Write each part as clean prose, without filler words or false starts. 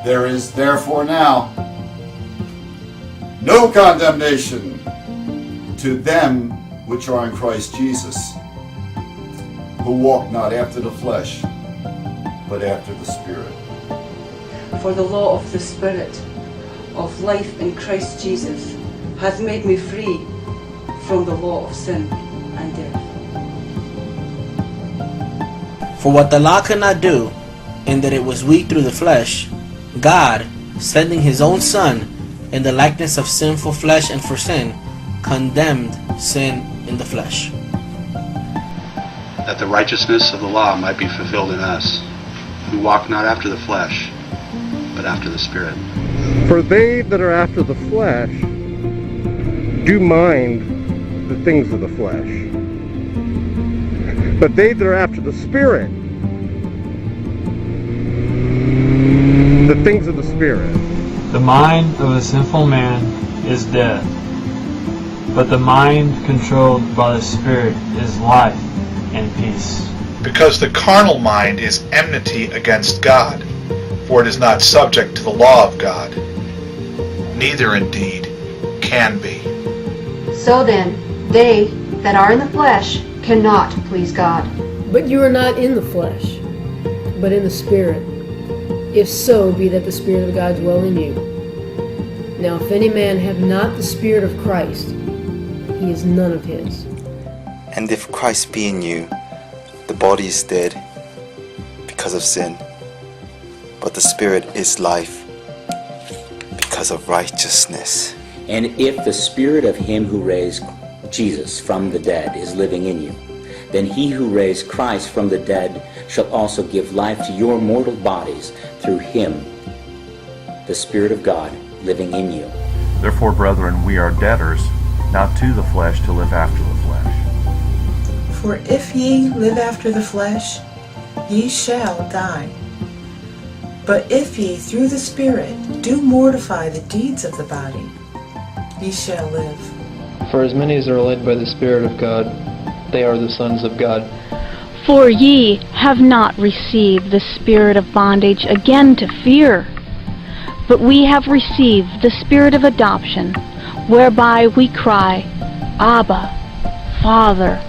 There is therefore now no condemnation to them which are in Christ Jesus, who walk not after the flesh, but after the Spirit. For the law of the Spirit of life in Christ Jesus hath made me free from the law of sin and death. For what the law could not do, in that it was weak through the flesh, God, sending his own Son in the likeness of sinful flesh and for sin, condemned sin in the flesh, that the righteousness of the law might be fulfilled in us, who walk not after the flesh, but after the Spirit. For they that are after the flesh do mind the things of the flesh, but they that are after the Spirit, the things of the Spirit. The mind of a sinful man is death, but the mind controlled by the Spirit is life and peace. Because the carnal mind is enmity against God, for it is not subject to the law of God, neither indeed can be. So then, they that are in the flesh cannot please God. But you are not in the flesh, but in the Spirit, if so be that the Spirit of God dwell in you. Now if any man have not the Spirit of Christ, he is none of his. And if Christ be in you, the body is dead because of sin, but the Spirit is life because of righteousness. And if the Spirit of him who raised Jesus from the dead is living in you, then he who raised Christ from the dead shall also give life to your mortal bodies through him, the Spirit of God living in you. Therefore, brethren, we are debtors, not to the flesh, to live after the flesh. For if ye live after the flesh, ye shall die. But if ye through the Spirit do mortify the deeds of the body, ye shall live. For as many as are led by the Spirit of God, they are the sons of God. For ye have not received the spirit of bondage again to fear, but we have received the Spirit of adoption, whereby we cry, Abba, Father.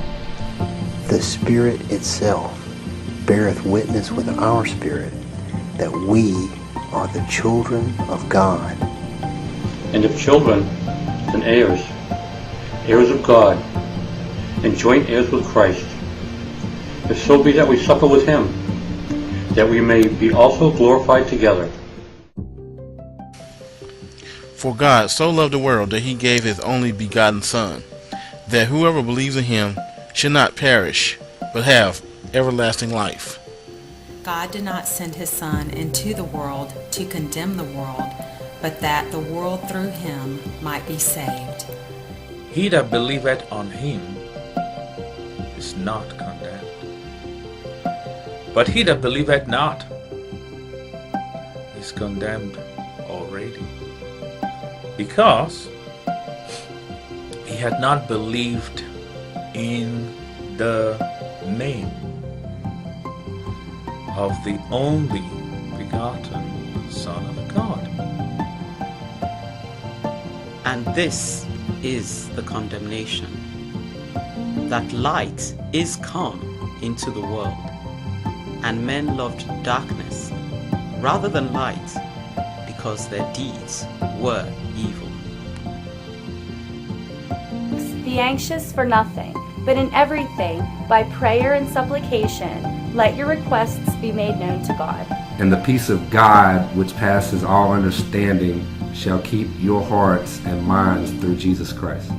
The Spirit itself beareth witness with our spirit that we are the children of God. And if children, then heirs, heirs of God, and joint heirs with Christ, if so be that we suffer with him, that we may be also glorified together. For God so loved the world that he gave his only begotten Son, that whoever believes in him should not perish, but have everlasting life. God did not send his Son into the world to condemn the world, but that the world through him might be saved. He that believeth on him is not condemned, but he that believeth not is condemned already, because he had not believed in the name of the only begotten Son of God. And this is the condemnation, that light is come into the world, and men loved darkness rather than light, because their deeds were evil. Be anxious for nothing, but in everything, by prayer and supplication, let your requests be made known to God. And the peace of God, which passes all understanding, shall keep your hearts and minds through Jesus Christ.